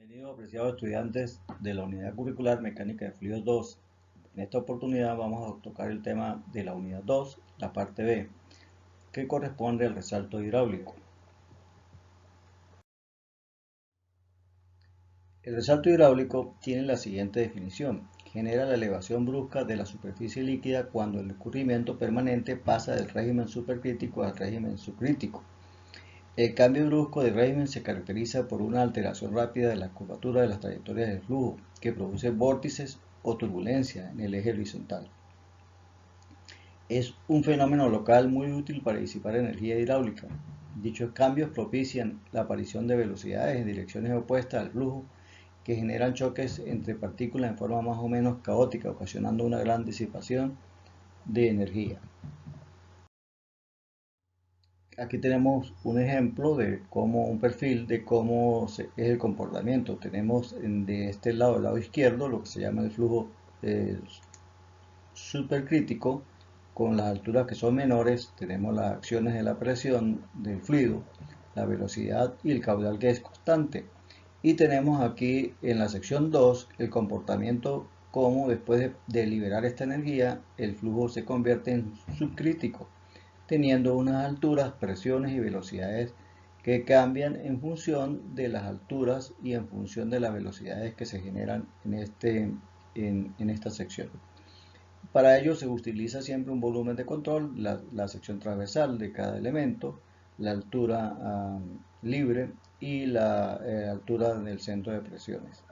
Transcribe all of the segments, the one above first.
Bienvenidos, apreciados estudiantes de la Unidad Curricular Mecánica de Fluidos 2. En esta oportunidad vamos a tocar el tema de la Unidad 2, la parte B, que corresponde al resalto hidráulico. El resalto hidráulico tiene la siguiente definición. Genera la elevación brusca de la superficie líquida cuando el escurrimiento permanente pasa del régimen supercrítico al régimen subcrítico. El cambio brusco de régimen se caracteriza por una alteración rápida de la curvatura de las trayectorias del flujo, que produce vórtices o turbulencia en el eje horizontal. Es un fenómeno local muy útil para disipar energía hidráulica. Dichos cambios propician la aparición de velocidades en direcciones opuestas al flujo que generan choques entre partículas en forma más o menos caótica, ocasionando una gran disipación de energía. Aquí tenemos un ejemplo de cómo un perfil de cómo es el comportamiento. Tenemos de este lado, el lado izquierdo, lo que se llama el flujo eh, supercrítico, con las alturas que son menores. Tenemos las acciones de la presión del fluido, la velocidad y el caudal que es constante. Y tenemos aquí en la sección 2 el comportamiento, cómo después de liberar esta energía el flujo se convierte en subcrítico, teniendo unas alturas, presiones y velocidades que cambian en función de las alturas y en función de las velocidades que se generan en esta sección. Para ello se utiliza siempre un volumen de control, la sección transversal de cada elemento, la altura libre y la altura del centro de presiones.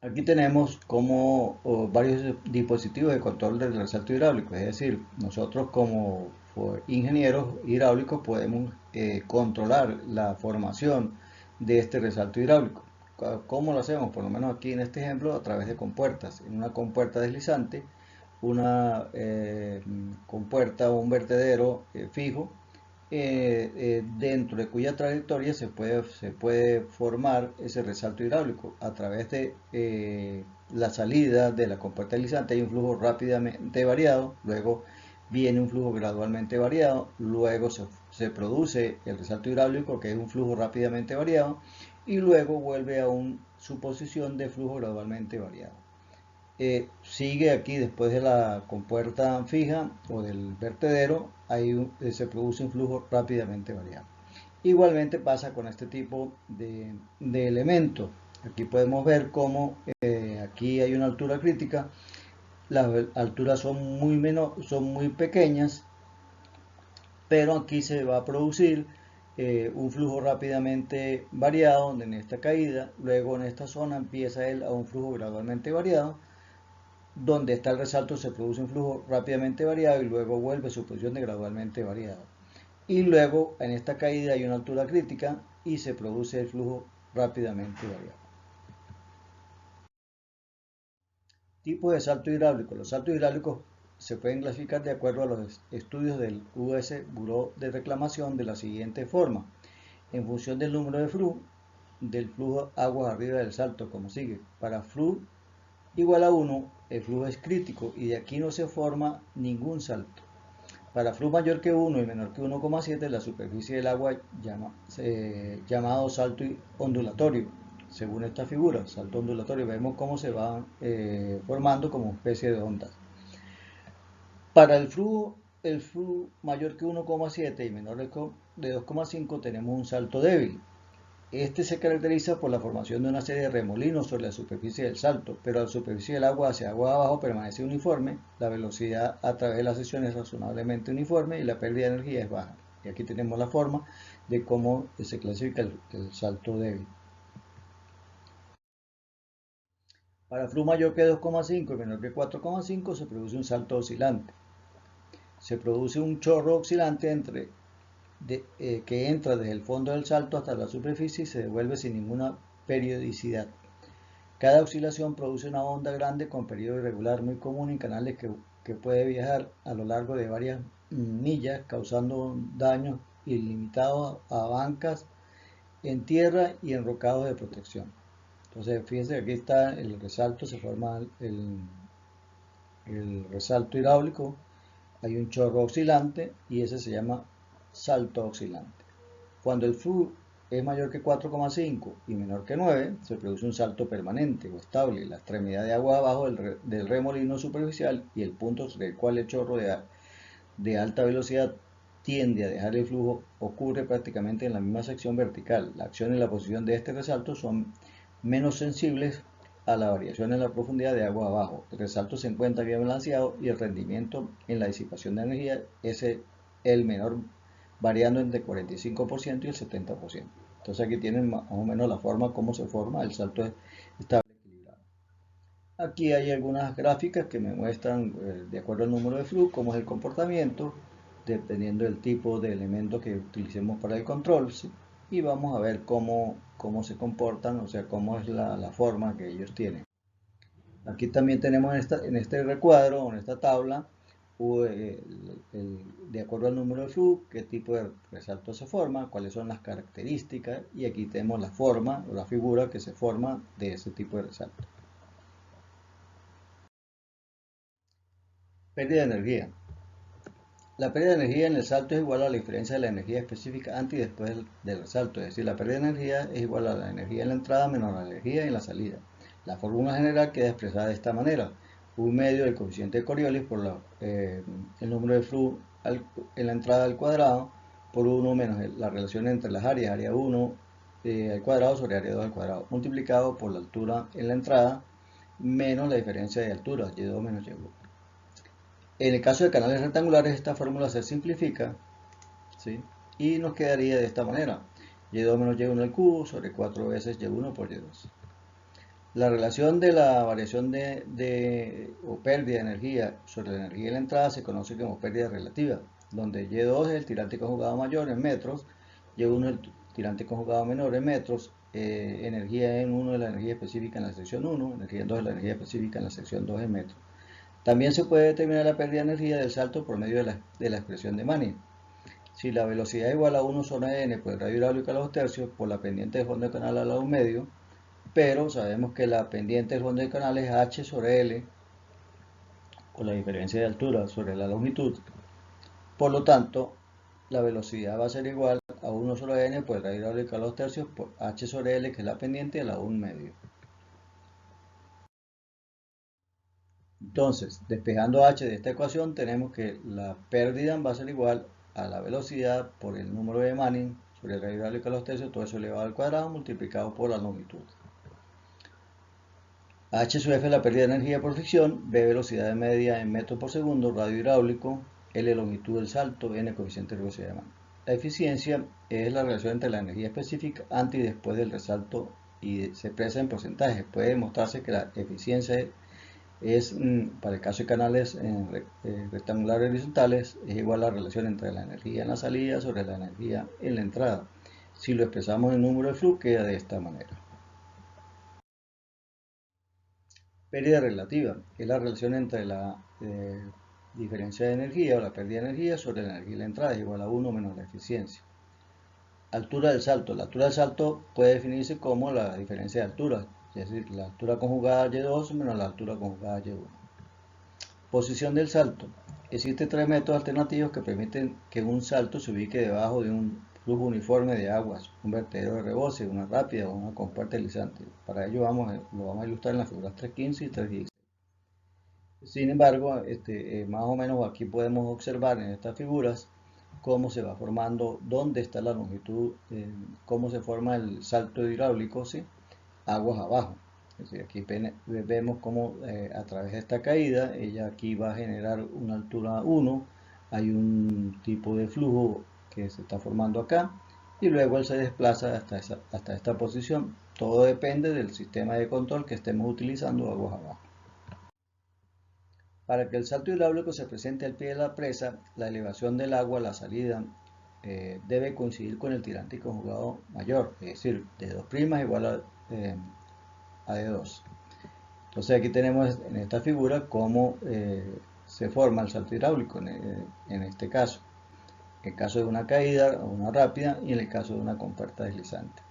Aquí tenemos como varios dispositivos de control del resalto hidráulico, es decir, nosotros como ingenieros hidráulicos podemos controlar la formación de este resalto hidráulico. ¿Cómo lo hacemos? Por lo menos aquí en este ejemplo, a través de compuertas. En una compuerta deslizante, una compuerta o un vertedero fijo, dentro de cuya trayectoria se puede formar ese resalto hidráulico a través de la salida de la compuerta deslizante. Hay un flujo rápidamente variado, luego viene un flujo gradualmente variado, luego se produce el resalto hidráulico, que es un flujo rápidamente variado, y luego vuelve su posición de flujo gradualmente variado. Sigue aquí después de la compuerta fija o del vertedero, ahí se produce un flujo rápidamente variable. Igualmente pasa con este tipo de elementos. Aquí podemos ver cómo aquí hay una altura crítica, las alturas son muy pequeñas, pero aquí se va a producir un flujo rápidamente variado, donde en esta caída, luego en esta zona empieza él a un flujo gradualmente variado, donde está el resalto se produce un flujo rápidamente variado y luego vuelve a su posición de gradualmente variado. Y luego en esta caída hay una altura crítica y se produce el flujo rápidamente variado. Tipos de salto hidráulico. Los saltos hidráulicos se pueden clasificar de acuerdo a los estudios del US Bureau de Reclamación de la siguiente forma. En función del número del flujo aguas arriba del salto, como sigue. Para flu igual a 1, el flujo es crítico y de aquí no se forma ningún salto. Para flujo mayor que 1 y menor que 1,7, la superficie del agua llamado salto ondulatorio. Según esta figura, salto ondulatorio, vemos cómo se va formando como especie de ondas. Para el flujo mayor que 1,7 y menor de 2,5 tenemos un salto débil. Este se caracteriza por la formación de una serie de remolinos sobre la superficie del salto, pero la superficie del agua hacia agua abajo permanece uniforme, la velocidad a través de la sección es razonablemente uniforme y la pérdida de energía es baja. Y aquí tenemos la forma de cómo se clasifica el salto débil. Para flujo mayor que 2,5 y menor que 4,5 se produce un salto oscilante. Se produce un chorro oscilante que entra desde el fondo del salto hasta la superficie y se devuelve sin ninguna periodicidad. Cada oscilación produce una onda grande con periodo irregular muy común en canales que puede viajar a lo largo de varias millas, causando daños ilimitados a bancas en tierra y en rocados de protección. Entonces, fíjense que aquí está el resalto, se forma el resalto hidráulico, hay un chorro oscilante y ese se llama salto oscilante. Cuando el flujo es mayor que 4,5 y menor que 9, se produce un salto permanente o estable. La extremidad de agua abajo del remolino superficial y el punto sobre el cual el chorro de alta velocidad tiende a dejar el flujo ocurre prácticamente en la misma sección vertical. La acción y la posición de este resalto son menos sensibles a la variación en la profundidad de agua abajo. El resalto se encuentra bien balanceado y el rendimiento en la disipación de energía es el menor, variando entre el 45% y el 70%. Entonces aquí tienen más o menos la forma, cómo se forma, el salto estable equilibrado. Aquí hay algunas gráficas que me muestran, de acuerdo al número de flux, cómo es el comportamiento, dependiendo del tipo de elemento que utilicemos para el control, ¿sí? Y vamos a ver cómo se comportan, o sea, cómo es la forma que ellos tienen. Aquí también tenemos en este recuadro, en esta tabla, de acuerdo al número de flux, qué tipo de resalto se forma, cuáles son las características, y aquí tenemos la forma o la figura que se forma de ese tipo de resalto. Pérdida de energía. La pérdida de energía en el salto es igual a la diferencia de la energía específica antes y después del resalto, es decir, la pérdida de energía es igual a la energía en la entrada menos la energía en la salida. La fórmula general queda expresada de esta manera: un medio del coeficiente de Coriolis por el número de flux en la entrada al cuadrado por 1 menos la relación entre las áreas, área 1 al cuadrado sobre área 2 al cuadrado, multiplicado por la altura en la entrada menos la diferencia de alturas, y2 menos y1. En el caso de canales rectangulares, esta fórmula se simplifica, ¿sí? Y nos quedaría de esta manera: y2 menos y1 al cubo sobre 4 veces y1 por y2. La relación de la variación o pérdida de energía sobre la energía de la entrada se conoce como pérdida relativa, donde y2 es el tirante conjugado mayor en metros, y1 es el tirante conjugado menor en metros, energía en 1 es la energía específica en la sección 1, energía en 2 es la energía específica en la sección 2 en metros. También se puede determinar la pérdida de energía del salto por medio de la expresión de Manning. Si la velocidad es igual a 1 sobre n por el radio hidráulico a los tercios por la pendiente del fondo de canal a la 1 medio, pero sabemos que la pendiente del fondo de canal es h sobre l, o la diferencia de altura sobre la longitud. Por lo tanto, la velocidad va a ser igual a 1 sobre n por el radio hidráulico a los tercios por h sobre l, que es la pendiente, a la 1 medio. Entonces, despejando h de esta ecuación, tenemos que la pérdida va a ser igual a la velocidad por el número de Manning sobre el radio hidráulico a los tercios, todo eso elevado al cuadrado, multiplicado por la longitud. H sub F es la pérdida de energía por fricción, B velocidad de media en metros por segundo, radio hidráulico, L longitud del salto, N coeficiente de velocidad de Manning. La eficiencia es la relación entre la energía específica antes y después del resalto y se expresa en porcentajes. Puede demostrarse que la eficiencia es, para el caso de canales rectangulares horizontales, es igual a la relación entre la energía en la salida sobre la energía en la entrada. Si lo expresamos en número de flux, queda de esta manera. Pérdida relativa es la relación entre la diferencia de energía o la pérdida de energía sobre la energía en la entrada, es igual a 1 menos la eficiencia. Altura del salto. La altura del salto puede definirse como la diferencia de alturas, es decir, la altura conjugada y2 menos la altura conjugada y1. Posición del salto. Existen 3 métodos alternativos que permiten que un salto se ubique debajo de un flujo uniforme de aguas, un vertedero de reboce, una rápida o una compuerta deslizante. Para ello lo vamos a ilustrar en las figuras 3.15 y 3.16. Sin embargo, más o menos aquí podemos observar en estas figuras cómo se va formando, dónde está la longitud, cómo se forma el salto hidráulico, ¿sí? Aguas abajo. Es decir, aquí vemos cómo a través de esta caída, ella aquí va a generar una altura 1, hay un tipo de flujo que se está formando acá, y luego él se desplaza hasta esta posición. Todo depende del sistema de control que estemos utilizando aguas abajo. Para que el salto hidráulico se presente al pie de la presa, la elevación del agua a la salida debe coincidir con el tirante conjugado mayor, es decir, de 2' igual a de 2. Entonces aquí tenemos en esta figura cómo se forma el salto hidráulico en este caso. En el caso de una caída o una rápida y en el caso de una compuerta deslizante.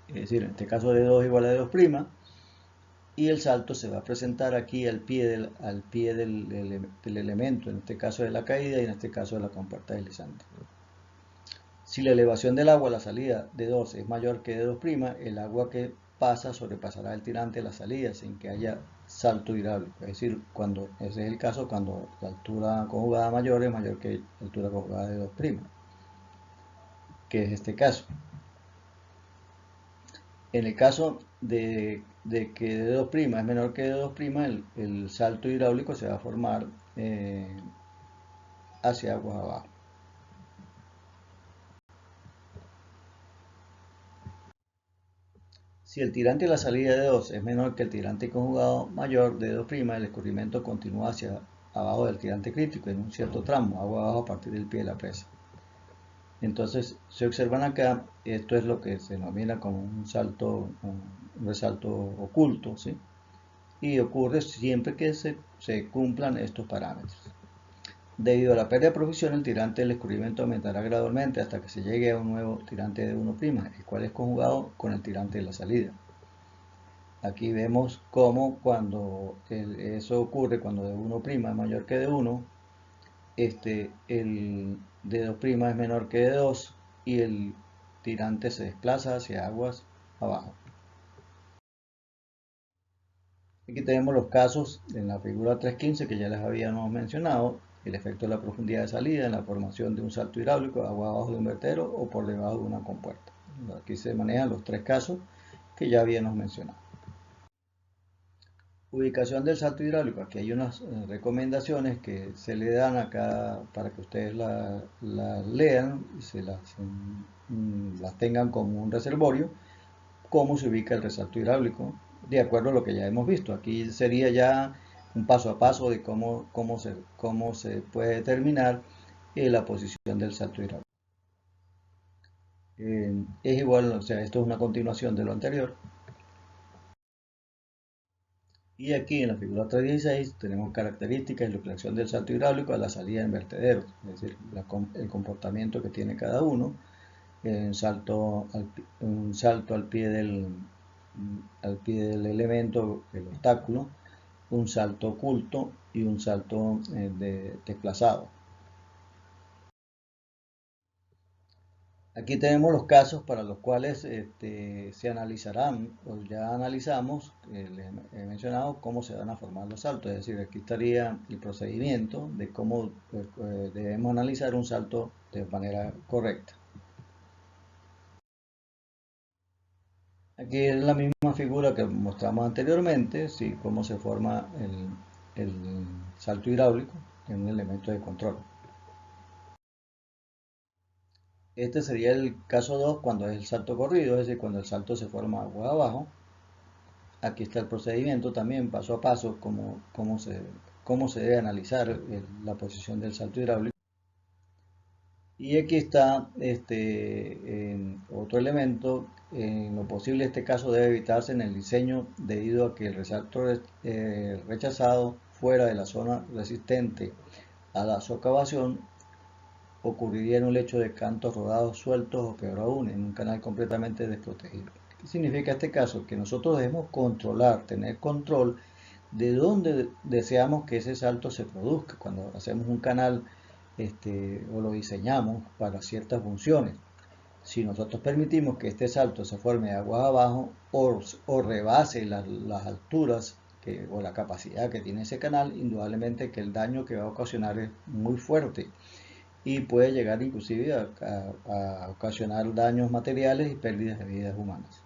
Es decir, en este caso de 2 igual a de 2', y el salto se va a presentar aquí al pie del elemento, en este caso de la caída y en este caso de la compuerta deslizante. Si la elevación del agua a la salida de 2 es mayor que de 2', el agua que pasa sobrepasará el tirante de la salida sin que haya salto hidráulico. Es decir, ese es el caso cuando la altura conjugada mayor es mayor que la altura conjugada de 2', que es este caso. En el caso de que de 2' es menor que de 2', el salto hidráulico se va a formar hacia aguas abajo. Si el tirante de la salida de 2 es menor que el tirante conjugado mayor de 2', el escurrimiento continúa hacia abajo del tirante crítico en un cierto tramo, agua abajo a partir del pie de la presa. Entonces, se observan acá, esto es lo que se denomina como un resalto oculto, ¿sí? Y ocurre siempre que se cumplan estos parámetros. Debido a la pérdida de profesión, el tirante del escurrimiento aumentará gradualmente hasta que se llegue a un nuevo tirante de 1', el cual es conjugado con el tirante de la salida. Aquí vemos cómo cuando eso ocurre, cuando de 1' es mayor que de 1, el de 2' es menor que de 2 y el tirante se desplaza hacia aguas abajo. Aquí tenemos los casos en la figura 3.15 que ya les habíamos mencionado, el efecto de la profundidad de salida en la formación de un salto hidráulico agua abajo de un vertedero o por debajo de una compuerta. Aquí se manejan los tres casos que ya habíamos mencionado. Ubicación del salto hidráulico. Aquí hay unas recomendaciones que se le dan acá para que ustedes las lean y las tengan como un reservorio. Cómo se ubica el resalto hidráulico, de acuerdo a lo que ya hemos visto. Aquí sería ya un paso a paso de cómo se puede determinar la posición del salto hidráulico. Es igual, o sea, esto es una continuación de lo anterior. Y aquí en la figura 3.16 tenemos características de la creación del salto hidráulico a la salida en vertederos, es decir, el comportamiento que tiene cada uno, un salto al pie del elemento, el obstáculo, un salto oculto y un salto desplazado. Aquí tenemos los casos para los cuales se analizarán, o ya analizamos, les he mencionado cómo se van a formar los saltos, es decir, aquí estaría el procedimiento de cómo debemos analizar un salto de manera correcta. Aquí es la misma figura que mostramos anteriormente, ¿sí? Cómo se forma el salto hidráulico en un elemento de control. Este sería el caso 2 cuando es el salto corrido, es decir, cuando el salto se forma agua abajo. Aquí está el procedimiento también, paso a paso, cómo se debe analizar la posición del salto hidráulico. Y aquí está otro elemento. En lo posible este caso debe evitarse en el diseño debido a que el resalto rechazado fuera de la zona resistente a la socavación ocurriría en un lecho de cantos rodados sueltos o peor aún, en un canal completamente desprotegido. ¿Qué significa este caso? Que nosotros debemos tener control de dónde deseamos que ese salto se produzca cuando hacemos un canal o lo diseñamos para ciertas funciones. Si nosotros permitimos que este salto se forme aguas abajo o rebase las alturas o la capacidad que tiene ese canal, indudablemente que el daño que va a ocasionar es muy fuerte y puede llegar inclusive a ocasionar daños materiales y pérdidas de vidas humanas.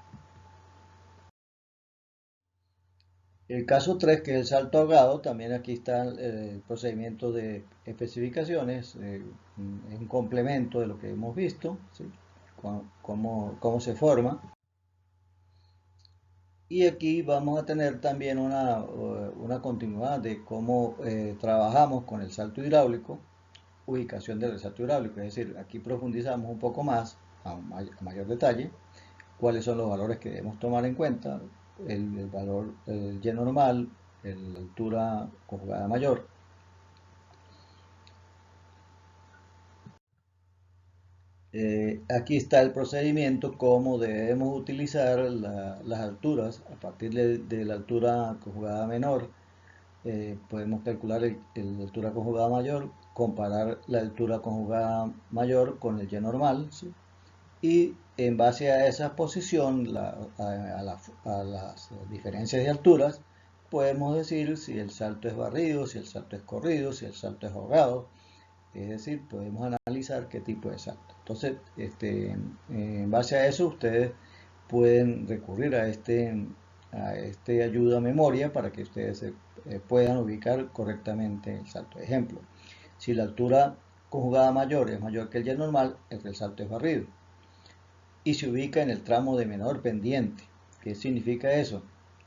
El caso 3, que es el salto ahogado, también aquí está el procedimiento de especificaciones, es un complemento de lo que hemos visto, ¿sí? Cómo se forma. Y aquí vamos a tener también una continuidad de cómo trabajamos con el salto hidráulico, ubicación del salto hidráulico, es decir, aquí profundizamos un poco más, a mayor detalle, cuáles son los valores que debemos tomar en cuenta, el valor Y normal, la altura conjugada mayor. Aquí está el procedimiento, cómo debemos utilizar las alturas a partir de la altura conjugada menor podemos calcular la altura conjugada mayor, comparar la altura conjugada mayor con el y normal, ¿sí? Y en base a esa posición, a las diferencias de alturas, podemos decir si el salto es barrido, si el salto es corrido, si el salto es ahogado. Es decir, podemos analizar qué tipo de salto. Entonces, en base a eso, ustedes pueden recurrir a este ayuda a memoria para que ustedes puedan ubicar correctamente el salto. Ejemplo, si la altura conjugada mayor es mayor que el y normal, el salto es barrido y se ubica en el tramo de menor pendiente. ¿Qué significa eso?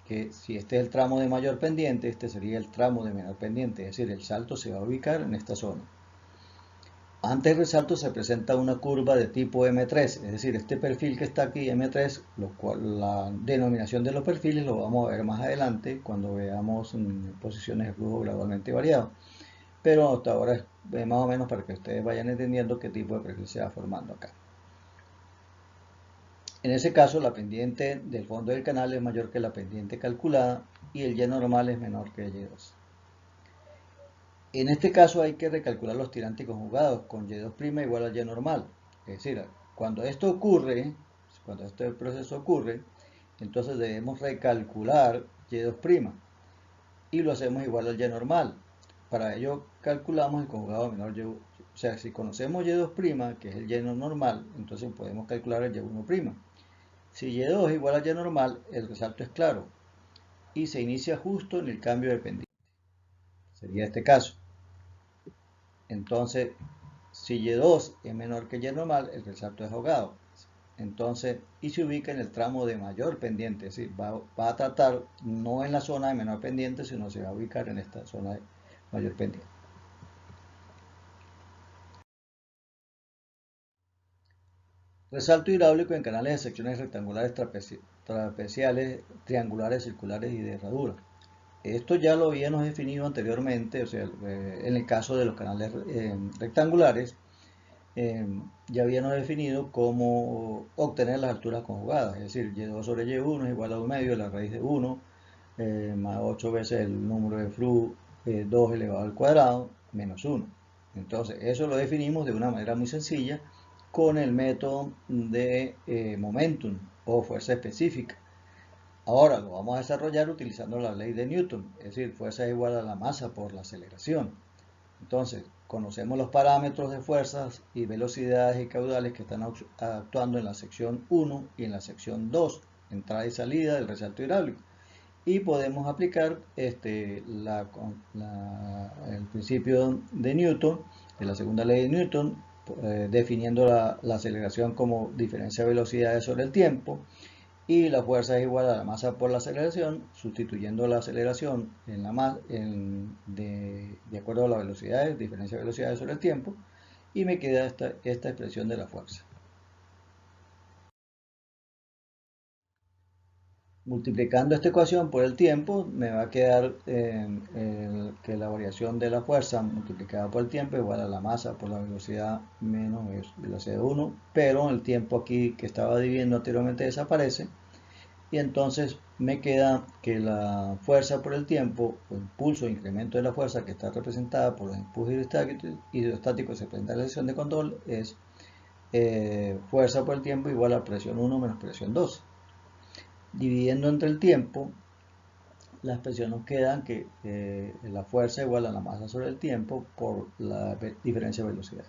Que si este es el tramo de mayor pendiente, este sería el tramo de menor pendiente, es decir, el salto se va a ubicar en esta zona. Antes del resalto se presenta una curva de tipo M3, es decir, este perfil que está aquí, M3, la denominación de los perfiles lo vamos a ver más adelante cuando veamos posiciones de flujo gradualmente variado. Pero hasta ahora es más o menos para que ustedes vayan entendiendo qué tipo de perfil se va formando acá. En ese caso, la pendiente del fondo del canal es mayor que la pendiente calculada y el y normal es menor que el y2. En este caso hay que recalcular los tirantes conjugados con y2' igual a y normal. Es decir, cuando esto ocurre, cuando este proceso ocurre, entonces debemos recalcular y2' y lo hacemos igual al y normal. Para ello calculamos el conjugado menor y. O sea, si conocemos y2', que es el y normal, entonces podemos calcular el y1'. Si y2 es igual a y normal, el resalto es claro y se inicia justo en el cambio de pendiente. Sería este caso. Entonces, si y2 es menor que y normal, el resalto es ahogado. Entonces, y se ubica en el tramo de mayor pendiente, es decir, va a tratar no en la zona de menor pendiente, sino se va a ubicar en esta zona de mayor pendiente. Resalto hidráulico en canales de secciones rectangulares, trapeciales, triangulares, circulares y de herradura. Esto ya lo habíamos definido anteriormente, o sea, en el caso de los canales rectangulares, ya habíamos definido cómo obtener las alturas conjugadas, es decir, y2 sobre y1 es igual a 1 medio de la raíz de 1, más 8 veces el número de flu 2 elevado al cuadrado, menos 1. Entonces, eso lo definimos de una manera muy sencilla con el método de momentum o fuerza específica. Ahora lo vamos a desarrollar utilizando la ley de Newton, es decir, fuerza es igual a la masa por la aceleración. Entonces, conocemos los parámetros de fuerzas y velocidades y caudales que están actuando en la sección 1 y en la sección 2, entrada y salida del resalto hidráulico. Y podemos aplicar el principio de Newton, de la segunda ley de Newton, definiendo la aceleración como diferencia de velocidades sobre el tiempo, y la fuerza es igual a la masa por la aceleración, sustituyendo la aceleración de acuerdo a la velocidad, diferencia de velocidades sobre el tiempo, y me queda esta expresión de la fuerza. Multiplicando esta ecuación por el tiempo, me va a quedar que la variación de la fuerza multiplicada por el tiempo es igual a la masa por la velocidad menos velocidad de 1, pero el tiempo aquí que estaba dividiendo anteriormente desaparece. Y entonces me queda que la fuerza por el tiempo, o impulso o incremento de la fuerza que está representada por los impulsos hidrostáticos que se presenta en la sección de control, es fuerza por el tiempo igual a presión 1 menos presión 2. Dividiendo entre el tiempo, la expresión nos queda que la fuerza igual a la masa sobre el tiempo por la diferencia de velocidad.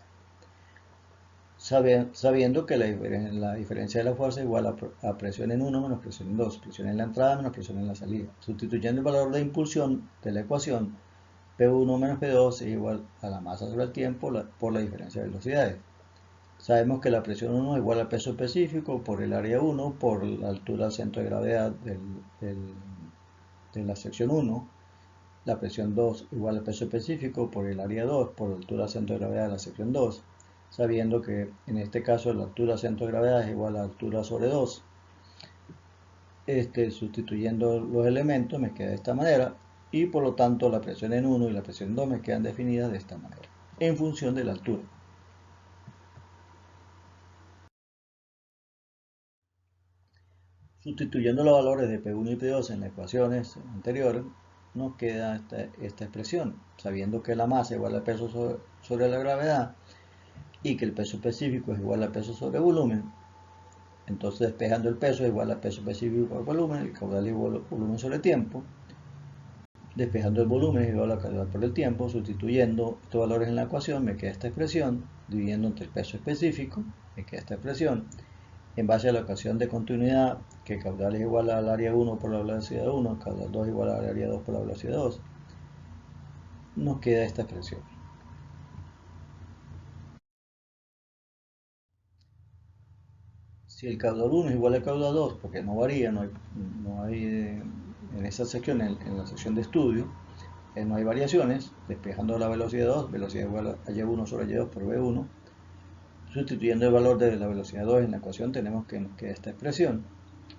Sabiendo que la diferencia de la fuerza es igual a presión en 1 menos presión en 2, presión en la entrada menos presión en la salida. Sustituyendo el valor de impulsión de la ecuación, P1 menos P2 es igual a la masa sobre el tiempo por la diferencia de velocidades. Sabemos que la presión 1 es igual al peso específico por el área 1 por la altura del centro de gravedad de la sección 1. La presión 2 igual al peso específico por el área 2 por la altura del centro de gravedad de la sección 2, sabiendo que en este caso la altura del centro de gravedad es igual a la altura sobre 2. Sustituyendo los elementos me queda de esta manera, y por lo tanto la presión en 1 y la presión en 2 me quedan definidas de esta manera, en función de la altura. Sustituyendo los valores de P1 y P2 en las ecuaciones anteriores, nos queda esta expresión, sabiendo que la masa es igual al peso sobre la gravedad y que el peso específico es igual al peso sobre volumen. Entonces, despejando el peso es igual al peso específico por volumen, el caudal es igual al volumen sobre tiempo. Despejando el volumen es igual al caudal por el tiempo. Sustituyendo estos valores en la ecuación me queda esta expresión. Dividiendo entre el peso específico me queda esta expresión. En base a la ecuación de continuidad, que el caudal es igual al área 1 por la velocidad 1, el caudal 2 es igual al área 2 por la velocidad 2, nos queda esta expresión. Si el caudal 1 es igual al caudal 2, porque no varía, no hay en esa sección, en la sección de estudio, no hay variaciones, despejando la velocidad 2, velocidad igual a y1 sobre y2 por v1, sustituyendo el valor de la velocidad 2 en la ecuación tenemos que nos queda esta expresión.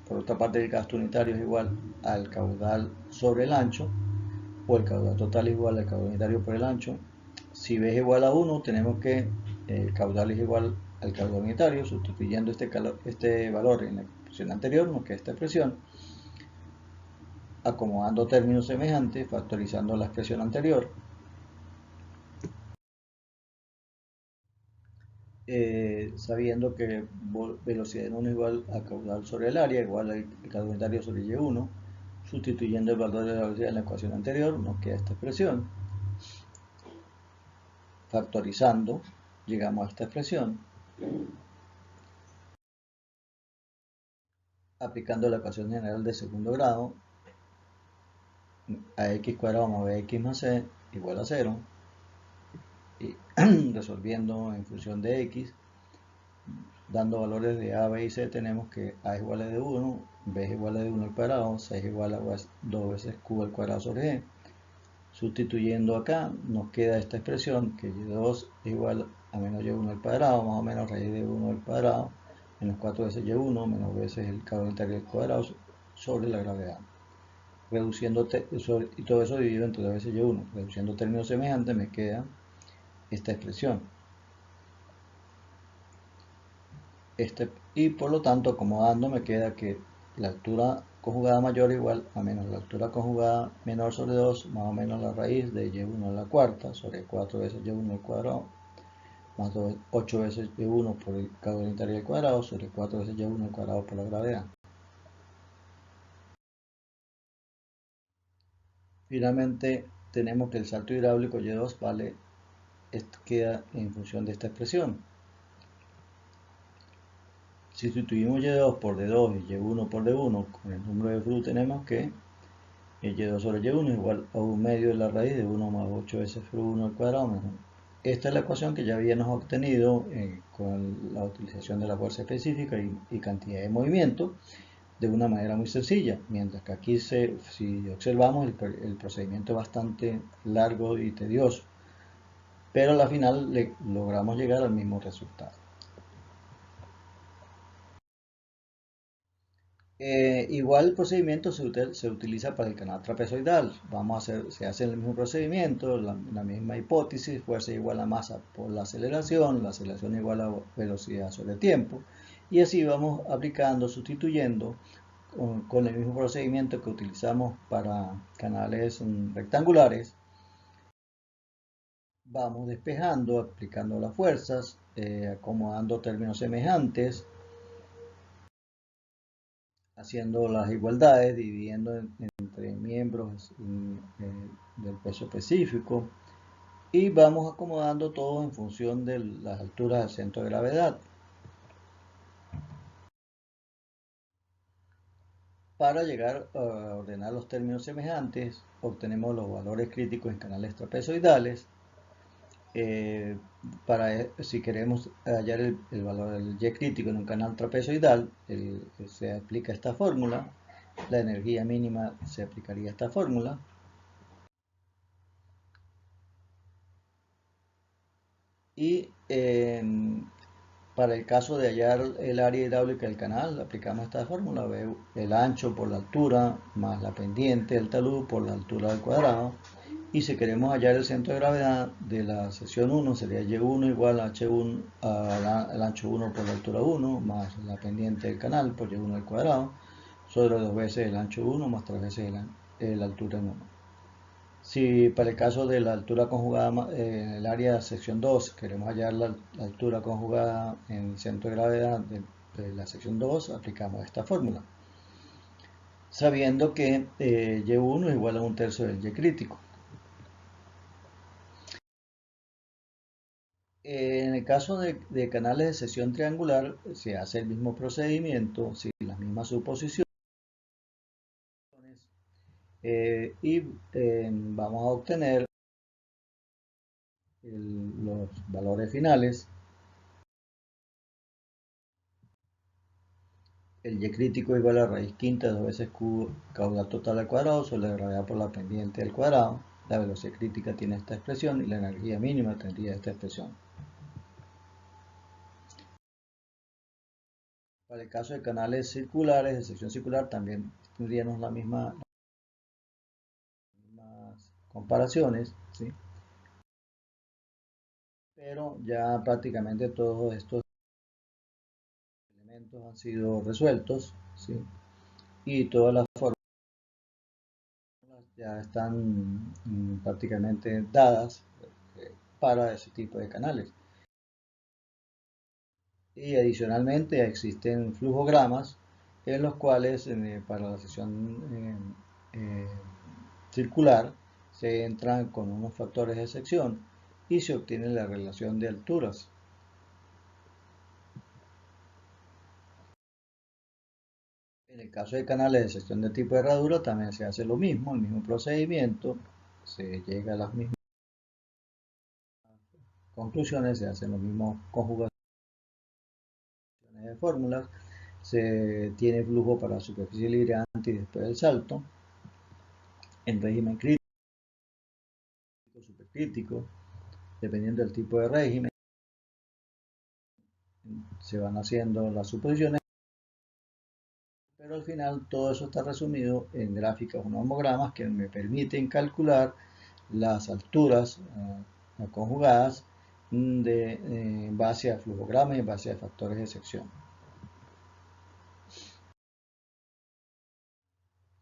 Por otra parte, el gasto unitario es igual al caudal sobre el ancho, o el caudal total es igual al caudal unitario por el ancho. Si b es igual a 1, tenemos que el caudal es igual al caudal unitario, sustituyendo este valor en la expresión anterior, nos queda esta expresión. Acomodando términos semejantes, factorizando la expresión anterior, sabiendo que velocidad en 1 es igual a caudal sobre el área, igual al caudal unitario sobre y1, sustituyendo el valor de la velocidad en la ecuación anterior, nos queda esta expresión. Factorizando, llegamos a esta expresión. Aplicando la ecuación general de segundo grado, ax cuadrado más bx más c igual a 0, y resolviendo en función de x, dando valores de a, b y c, tenemos que a es igual a de 1, b es igual a de 1 al cuadrado, c es igual a 2 veces q al cuadrado sobre g. Sustituyendo acá, nos queda esta expresión que y2 es igual a menos y1 al cuadrado, más o menos raíz de 1 al cuadrado, menos 4 veces y1, menos veces el caudal unitario al cuadrado sobre la gravedad. Reduciendo y todo eso dividido entre 2 veces y1, reduciendo términos semejantes me queda esta expresión. Y por lo tanto, acomodando me queda que la altura conjugada mayor igual a menos la altura conjugada menor sobre 2 más o menos la raíz de y1 a la cuarta sobre 4 veces y1 al cuadrado más 8 veces y1 por el caudal unitario al cuadrado sobre 4 veces y1 al cuadrado por la gravedad. Finalmente tenemos que el salto hidráulico y2 vale, queda en función de esta expresión. Si sustituimos y2 por d2 y y1 por d1 con el número de Froude, tenemos que y2 sobre y1 es igual a 1 medio de la raíz de 1 más 8 veces Froude al cuadrado menos 1. Esta es la ecuación que ya habíamos obtenido con la utilización de la fuerza específica y cantidad de movimiento de una manera muy sencilla, mientras que aquí si observamos el procedimiento es bastante largo y tedioso, pero al final logramos llegar al mismo resultado. Igual el procedimiento se utiliza para el canal trapezoidal. Se hace el mismo procedimiento, la misma hipótesis, fuerza igual a masa por la aceleración igual a velocidad sobre tiempo, y así vamos aplicando, sustituyendo con el mismo procedimiento que utilizamos para canales rectangulares. Vamos despejando, aplicando las fuerzas, acomodando términos semejantes, haciendo las igualdades, dividiendo entre miembros del peso específico, y vamos acomodando todo en función de las alturas del centro de gravedad. Para llegar a ordenar los términos semejantes, obtenemos los valores críticos en canales trapezoidales. Si queremos hallar el valor del Y crítico en un canal trapezoidal, se aplica esta fórmula. La energía mínima se aplicaría a esta fórmula. Y para el caso de hallar el área hidráulica del canal, aplicamos esta fórmula: el ancho por la altura más la pendiente del talud por la altura al cuadrado. Y si queremos hallar el centro de gravedad de la sección 1, sería Y1 igual a H1 al ancho 1 por la altura 1 más la pendiente del canal por Y1 al cuadrado sobre 2 veces el ancho 1 más 3 veces la altura en 1. Si para el caso de la altura conjugada en el área de sección 2 queremos hallar la altura conjugada en el centro de gravedad de la sección 2, aplicamos esta fórmula, sabiendo que Y1 es igual a un tercio del Y crítico. En el caso de canales de sección triangular, se hace el mismo procedimiento, sí, las mismas suposiciones, y vamos a obtener los valores finales. El Y crítico igual a raíz quinta de 2 veces Q caudal total al cuadrado sobre la gravedad por la pendiente al cuadrado. La velocidad crítica tiene esta expresión y la energía mínima tendría esta expresión. Para el caso de canales circulares de sección circular también tendríamos las mismas comparaciones, ¿sí? Pero ya prácticamente todos estos elementos han sido resueltos, ¿sí? Y todas las fórmulas ya están prácticamente dadas para ese tipo de canales. Y adicionalmente existen flujogramas en los cuales para la sección eh, circular se entran con unos factores de sección y se obtiene la relación de alturas. En el caso de canales de sección de tipo de herradura también se hace lo mismo, el mismo procedimiento, se llega a las mismas conclusiones, se hacen los mismos conjugaciones de fórmulas, se tiene flujo para superficie libre antes y después del salto, en régimen crítico, supercrítico, dependiendo del tipo de régimen, se van haciendo las suposiciones, pero al final todo eso está resumido en gráficas o nomogramas que me permiten calcular las alturas conjugadas en base a flujogramas y en base a factores de sección.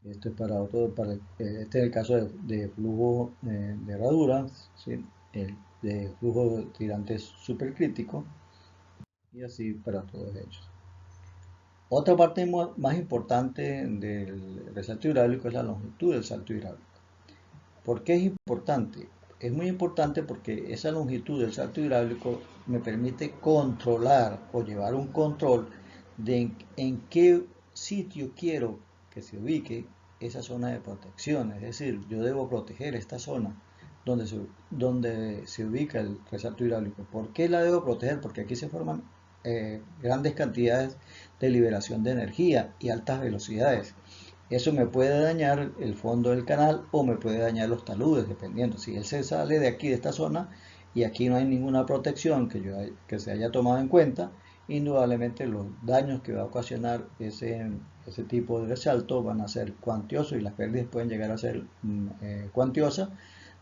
Esto es para otro, este es el caso de flujo de herradura, ¿sí? El de flujo tirante supercrítico y así para todos ellos. Otra parte más importante del resalto hidráulico es la longitud del salto hidráulico. ¿Por qué es importante? Es muy importante porque esa longitud del salto hidráulico me permite controlar o llevar un control de en qué sitio quiero que se ubique esa zona de protección. Es decir, yo debo proteger esta zona donde se ubica el resalto hidráulico. ¿Por qué la debo proteger? Porque aquí se forman grandes cantidades de liberación de energía y altas velocidades. Eso me puede dañar el fondo del canal o me puede dañar los taludes, dependiendo. Si él se sale de aquí, de esta zona, y aquí no hay ninguna protección que se haya tomado en cuenta, indudablemente los daños que va a ocasionar ese tipo de resalto van a ser cuantiosos y las pérdidas pueden llegar a ser cuantiosas,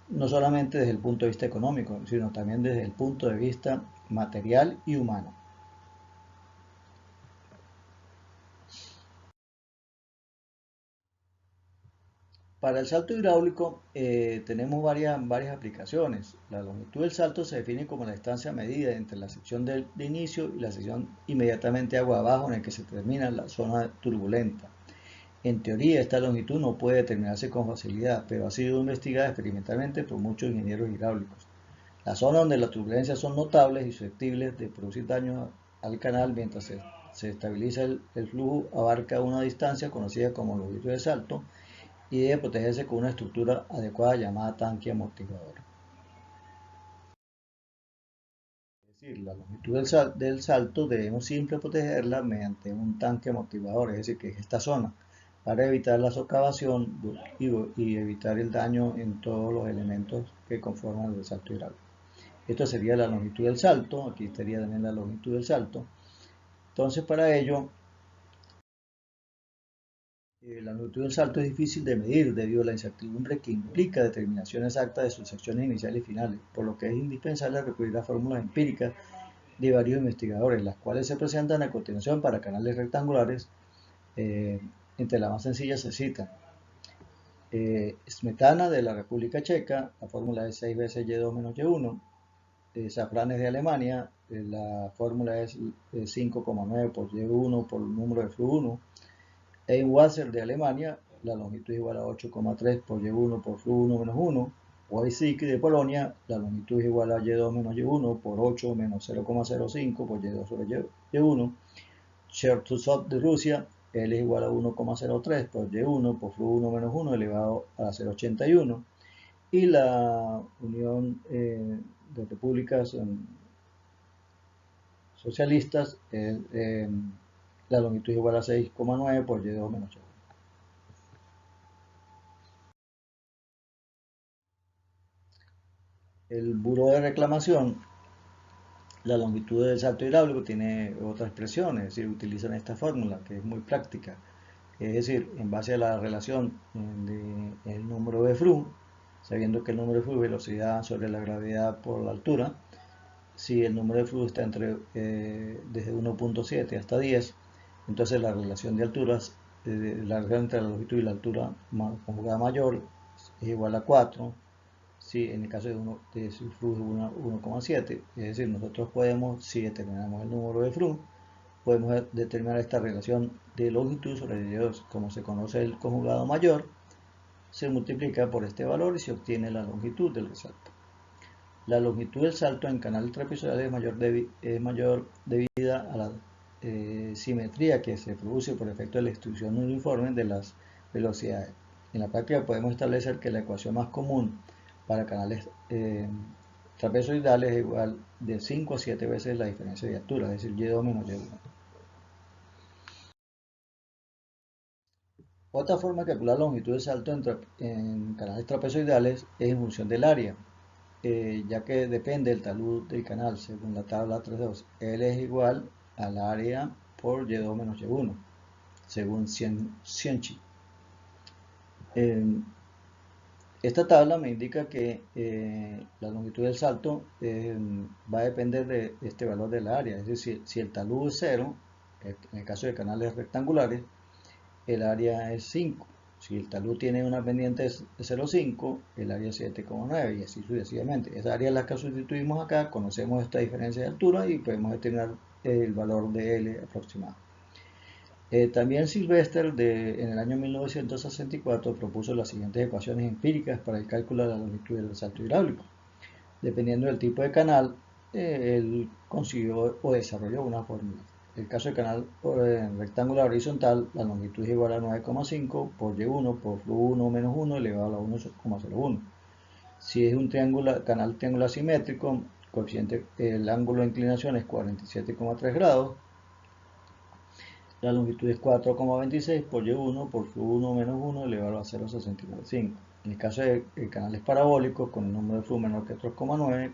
no solamente desde el punto de vista económico, sino también desde el punto de vista material y humano. Para el salto hidráulico tenemos varias aplicaciones. La longitud del salto se define como la distancia medida entre la sección de inicio y la sección inmediatamente agua abajo en la que se termina la zona turbulenta. En teoría, esta longitud no puede determinarse con facilidad, pero ha sido investigada experimentalmente por muchos ingenieros hidráulicos. La zona donde las turbulencias son notables y susceptibles de producir daño al canal mientras se estabiliza el flujo abarca una distancia conocida como longitud de salto y debe protegerse con una estructura adecuada llamada tanque amortiguador. Es decir, la longitud del salto debemos siempre protegerla mediante un tanque amortiguador, es decir, que es esta zona, para evitar la socavación y evitar el daño en todos los elementos que conforman el salto hidráulico. Esto sería la longitud del salto, aquí estaría también la longitud del salto. Entonces, para ello, la longitud del salto es difícil de medir debido a la incertidumbre que implica determinación exacta de sus secciones iniciales y finales, por lo que es indispensable recurrir a fórmulas empíricas de varios investigadores, las cuales se presentan a continuación para canales rectangulares. Entre las más sencillas se citan Smetana de la República Checa, la fórmula es 6 veces Y2 menos Y1. Safranes de Alemania, la fórmula es 5,9 por Y1 por el número de flu 1. Einwasser de Alemania, la longitud es igual a 8,3 por Y1 por flu 1 menos 1. Wojcik de Polonia, la longitud es igual a Y2 menos Y1 por 8 menos 0,05 por Y2 sobre Y1. Chertusov de Rusia, L es igual a 1,03 por Y1 por flu 1 menos 1 elevado a la 0,81. Y la Unión de Repúblicas Socialistas, la longitud es igual a 6,9 por Y2 menos Y1. El Buró de Reclamación, la longitud del salto hidráulico tiene otra expresión, es decir, utilizan esta fórmula que es muy práctica. Es decir, en base a la relación del número de flu, sabiendo que el número de flu es velocidad sobre la gravedad por la altura, si el número de flu está desde 1,7 hasta 10, entonces la relación de alturas, la relación entre la longitud y la altura conjugada mayor es igual a 4. Si en el caso de su flu es 1,7, es decir, nosotros podemos, si determinamos el número de flu, podemos determinar esta relación de longitud sobre Y2. Como se conoce el conjugado mayor, se multiplica por este valor y se obtiene la longitud del resalto. La longitud del salto en canales trapezoidales es mayor debida a la simetría que se produce por efecto de la distribución uniforme de las velocidades. En la práctica podemos establecer que la ecuación más común para canales trapezoidales es igual de 5 a 7 veces la diferencia de altura, es decir, Y2 menos Y1. Otra forma de calcular la longitud de salto en canales trapezoidales es en función del área, ya que depende del talud del canal, según la tabla 3.2. L es igual al área por Y2 menos Y1, según Cienchi. Esta tabla me indica que la longitud del salto va a depender de este valor del área, es decir, si el talud es 0, en el caso de canales rectangulares, el área es 5. Si el talud tiene una pendiente de 0,5, el área es 7,9 y así sucesivamente. Esa área es la que sustituimos acá, conocemos esta diferencia de altura y podemos determinar el valor de L aproximado. También Sylvester en el año 1964 propuso las siguientes ecuaciones empíricas para el cálculo de la longitud del resalto hidráulico. Dependiendo del tipo de canal, él consiguió o desarrolló una fórmula. En el caso del canal rectangular horizontal, la longitud es igual a 9,5 por Y1 por flu 1 menos 1 elevado a la 1,01. Si es un canal triangular simétrico, el ángulo de inclinación es 47,3 grados. La longitud es 4,26 por Y1 por flu 1 menos 1 elevado a 0,695. En el caso de canales parabólicos con el número de flu menor que 3,9,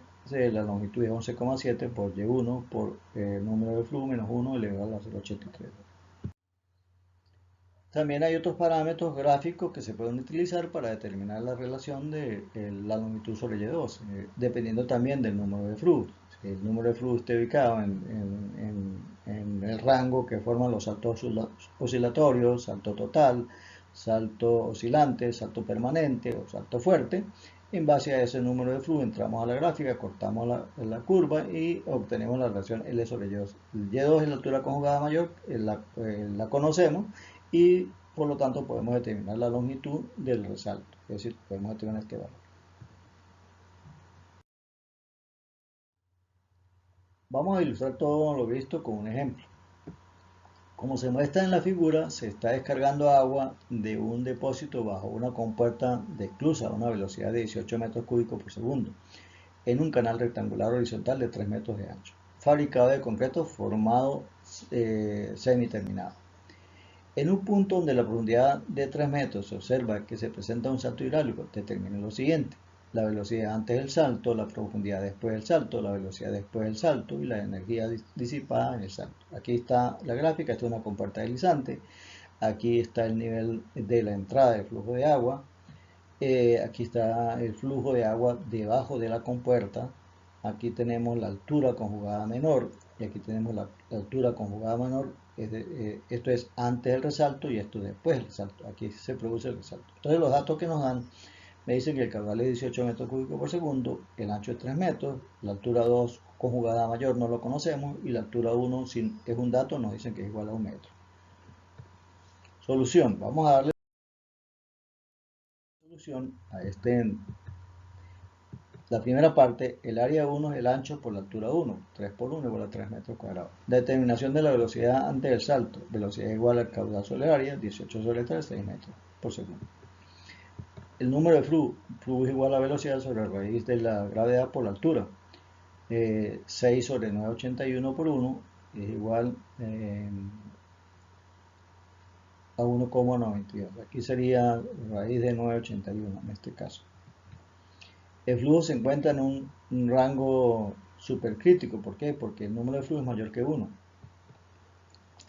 la longitud es 11,7 por Y1 por el número de flu menos 1 elevado a 0,83. También hay otros parámetros gráficos que se pueden utilizar para determinar la relación de la longitud sobre Y2, dependiendo también del número de flu. Si el número de flu esté ubicado en el rango que forman los saltos oscilatorios, salto total, salto oscilante, salto permanente o salto fuerte, en base a ese número de flu entramos a la gráfica, cortamos la curva y obtenemos la relación L sobre Y2. El Y2 es la altura conjugada mayor, la conocemos y por lo tanto podemos determinar la longitud del resalto, es decir, podemos determinar este valor. Vamos a ilustrar todo lo visto con un ejemplo. Como se muestra en la figura, se está descargando agua de un depósito bajo una compuerta de esclusa a una velocidad de 18 metros cúbicos por segundo, en un canal rectangular horizontal de 3 metros de ancho, fabricado de concreto formado semiterminado. En un punto donde la profundidad de 3 metros se observa que se presenta un salto hidráulico, determine lo siguiente: la velocidad antes del salto, la profundidad después del salto, la velocidad después del salto y la energía disipada en el salto. Aquí está la gráfica, esta es una compuerta deslizante, aquí está el nivel de la entrada del flujo de agua, aquí está el flujo de agua debajo de la compuerta, aquí tenemos la altura conjugada menor, y aquí tenemos la altura conjugada menor, esto es antes del resalto y esto después del resalto, aquí se produce el resalto. Entonces los datos que nos dan me dicen que el caudal es 18 metros cúbicos por segundo, el ancho es 3 metros, la altura 2 conjugada mayor no lo conocemos y la altura 1, si es un dato, nos dicen que es igual a 1 metro. Solución, vamos a darle solución a la primera parte, el área 1 es el ancho por la altura 1, 3 por 1 igual a 3 metros cuadrados. Determinación de la velocidad antes del salto, velocidad igual al caudal sobre el área, 18 sobre 3, 6 metros por segundo. El número de flu es igual a velocidad sobre raíz de la gravedad por la altura. 6 sobre 981 por 1 es igual a 1,92. Aquí sería raíz de 981 en este caso. El flujo se encuentra en un rango supercrítico. ¿Por qué? Porque el número de flujo es mayor que 1.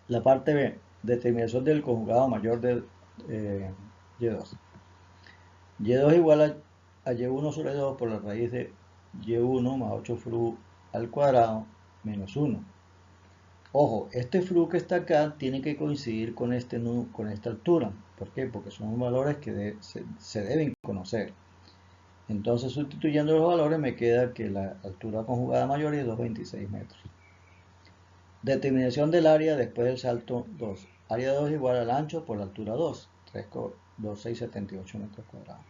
La parte B, determinación del conjugado mayor de Y2. Y2 es igual a Y1 sobre 2 por la raíz de Y1 más 8 flu al cuadrado menos 1. Ojo, este flu que está acá tiene que coincidir con esta altura. ¿Por qué? Porque son valores que se deben conocer. Entonces, sustituyendo los valores, me queda que la altura conjugada mayor es 2,26 metros. Determinación del área después del salto 2. Área 2 igual al ancho por la altura 2, 3,2678 metros cuadrados.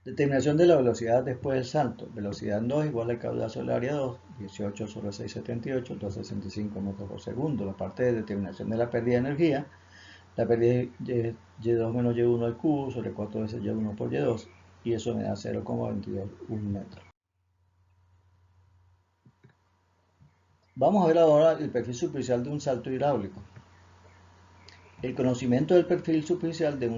Determinación de la velocidad después del salto. Velocidad en 2 igual al caudal sobre el área 2, 18 sobre 678, 265 metros por segundo. La parte de determinación de la pérdida de energía. La pérdida de Y2 menos Y1 al cubo sobre 4 veces Y1 por Y2 y eso me da 0,22 metros. Vamos a ver ahora el perfil superficial de un salto hidráulico. El conocimiento del perfil superficial de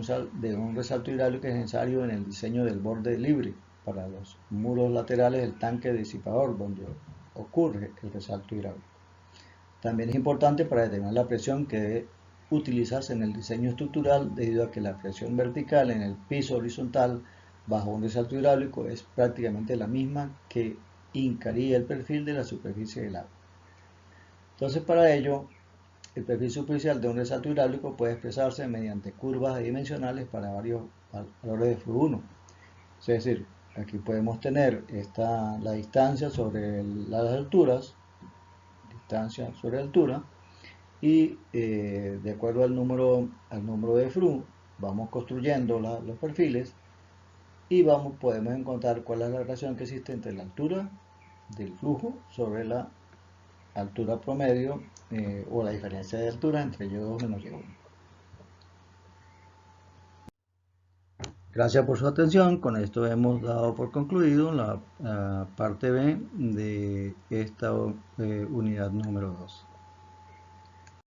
un resalto hidráulico es necesario en el diseño del borde libre para los muros laterales del tanque disipador donde ocurre el resalto hidráulico. También es importante para determinar la presión que debe utilizarse en el diseño estructural debido a que la presión vertical en el piso horizontal bajo un resalto hidráulico es prácticamente la misma que indicaría el perfil de la superficie del agua. Entonces, para ello, el perfil superficial de un resalto hidráulico puede expresarse mediante curvas dimensionales para varios valores de flu 1. Es decir, aquí podemos tener la distancia sobre las alturas, y de acuerdo al número de flu, vamos construyendo los perfiles y podemos encontrar cuál es la relación que existe entre la altura del flujo sobre la altura promedio o la diferencia de altura entre Y2 menos Y1. Gracias por su atención. Con esto hemos dado por concluido la parte B de esta unidad número 2.